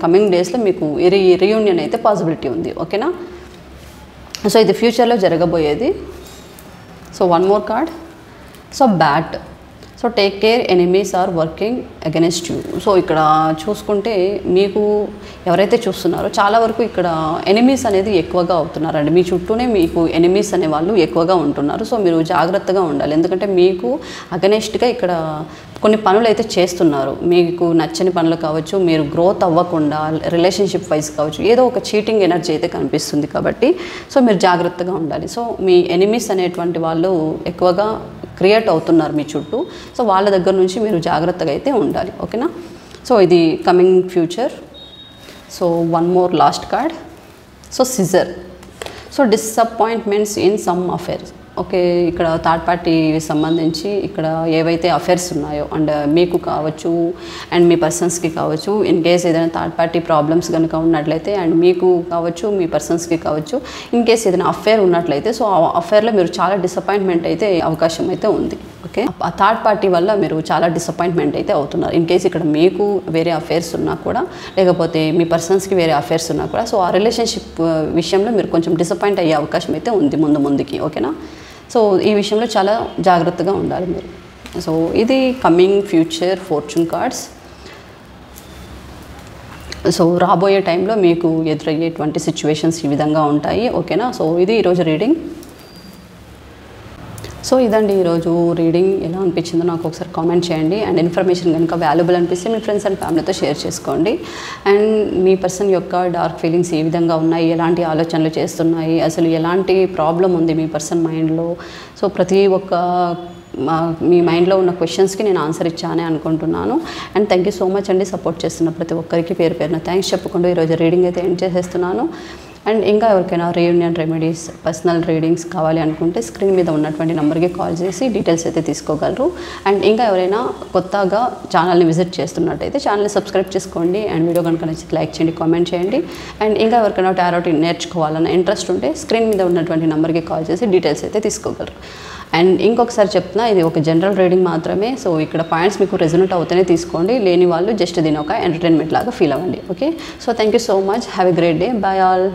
కమింగ్ డేస్లో మీకు రీయూనియన్ అయితే పాసిబిలిటీ ఉంది. ఓకేనా, సో ఇది ఫ్యూచర్లో జరగబోయేది. So one more card. So bat, so take care, enemies are working against you. So ఇక్కడ చూసుకుంటే మీకు ఎవరైతే చూస్తున్నారో చాలా వరకు ఇక్కడ ఎనిమీస్ అనేది ఎక్కువగా అవుతున్నారండి. మీ చుట్టూనే మీకు ఎనిమీస్ అనే వాళ్ళు ఎక్కువగా ఉంటున్నారు. సో మీరు జాగ్రత్తగా ఉండాలి. ఎందుకంటే మీకు అగెన్స్ట్గా ఇక్కడ కొన్ని పనులు అయితే చేస్తున్నారు. మీకు నచ్చని పనులు కావచ్చు, మీరు గ్రోత్ అవ్వకుండా రిలేషన్షిప్ వైజ్ కావచ్చు, ఏదో ఒక చీటింగ్ ఎనర్జీ అయితే కనిపిస్తుంది. కాబట్టి సో మీరు జాగ్రత్తగా ఉండాలి. సో మీ ఎనిమీస్ అనేటువంటి వాళ్ళు ఎక్కువగా క్రియేట్ అవుతున్నారు మీ చుట్టూ. సో వాళ్ళ దగ్గర నుంచి మీరు జాగ్రత్తగా అయితే ఉండాలి. ఓకేనా? సో ఇది coming future. So one more last card. So scissor. So disappointments in some affairs. Okay, ఇక్కడ థర్డ్ పార్టీ సంబంధించి ఇక్కడ ఏవైతే అఫేర్స్ ఉన్నాయో అండ్ మీకు కావచ్చు అండ్ మీ పర్సన్స్కి కావచ్చు, ఇన్ కేస్ ఏదైనా థర్డ్ పార్టీ ప్రాబ్లమ్స్ కనుక ఉన్నట్లయితే అండ్ మీకు కావచ్చు మీ పర్సన్స్కి కావచ్చు, ఇన్ కేస్ ఏదైనా అఫేర్ ఉన్నట్లయితే సో ఆ అఫేర్లో మీరు చాలా డిసప్పాయింట్మెంట్ అయితే అవకాశం అయితే ఉంది. ఓకే, ఆ థర్డ్ పార్టీ వల్ల మీరు చాలా డిసప్పాయింట్మెంట్ అయితే అవుతున్నారు. ఇన్ కేస్ ఇక్కడ మీకు వేరే అఫేర్స్ ఉన్నా కూడా, లేకపోతే మీ పర్సన్స్కి వేరే అఫేర్స్ ఉన్నా కూడా, సో ఆ రిలేషన్షిప్ విషయంలో మీరు కొంచెం డిసప్పాయింట్ అయ్యే అవకాశం అయితే ఉంది ముందుకి. ఓకేనా? సో ఈ విషయంలో చాలా జాగ్రత్తగా ఉండాలి మీరు. సో ఇది coming future fortune cards. So రాబోయే టైంలో మీకు ఎదురయ్యేటువంటి సిచ్యువేషన్స్ ఈ విధంగా ఉంటాయి. ఓకేనా? సో ఇది ఈరోజు రీడింగ్. సో ఇదండి ఈరోజు రీడింగ్. ఎలా అనిపించిందో నాకు ఒకసారి కామెంట్ చేయండి. అండ్ ఇన్ఫర్మేషన్ కనుక వాల్యుబుల్ అనిపిస్తే మీ ఫ్రెండ్స్ అండ్ ఫ్యామిలీతో షేర్ చేసుకోండి. అండ్ మీ పర్సన్ యొక్క డార్క్ ఫీలింగ్స్ ఏ విధంగా ఉన్నాయి, ఎలాంటి ఆలోచనలు చేస్తున్నాయి, అసలు ఎలాంటి ప్రాబ్లం ఉంది మీ పర్సన్ మైండ్లో, సో ప్రతి ఒక్క మీ మైండ్లో ఉన్న క్వశ్చన్స్కి నేను ఆన్సర్ ఇచ్చానే అనుకుంటున్నాను. And thank you so much అండి సపోర్ట్ చేస్తున్న ప్రతి ఒక్కరికి పేరు పేరున థ్యాంక్స్ చెప్పుకుంటూ ఈరోజు రీడింగ్ అయితే ఎండ్ చేసేస్తున్నాను. అండ్ ఇంకా ఎవరికైనా రీయూనియన్ రెమెడీస్, పర్సనల్ రీడింగ్స్ కావాలి అనుకుంటే స్క్రీన్ మీద ఉన్నటువంటి నెంబర్కి కాల్ చేసి డీటెయిల్స్ అయితే తీసుకోగలరు. అండ్ ఇంకా ఎవరైనా కొత్తగా ఛానల్ని విజిట్ చేస్తున్నట్టయితే ఛానల్ని సబ్స్క్రైబ్ చేసుకోండి. అండ్ వీడియో కనుక నచ్చితే లైక్ చేయండి, కామెంట్ చేయండి. అండ్ ఇంకా ఎవరికైనా టారోట్ నేర్చుకోవాలన్న ఇంట్రెస్ట్ ఉంటే స్క్రీన్ మీద ఉన్నటువంటి నెంబర్కి కాల్ చేసి డీటెయిల్స్ అయితే తీసుకోగలరు. అండ్ ఇంకొకసారి చెప్తున్నా, ఇది ఒక జనరల్ రీడింగ్ మాత్రమే. సో ఇక్కడ పాయింట్స్ మీకు రెజొనేట్ అవుతూనే తీసుకోండి, లేని వాళ్ళు జస్ట్ దీని ఒక ఎంటర్టైన్మెంట్ లాగా ఫీల్ అవ్వండి. Okay, so thank you so much. Have a great day. By all.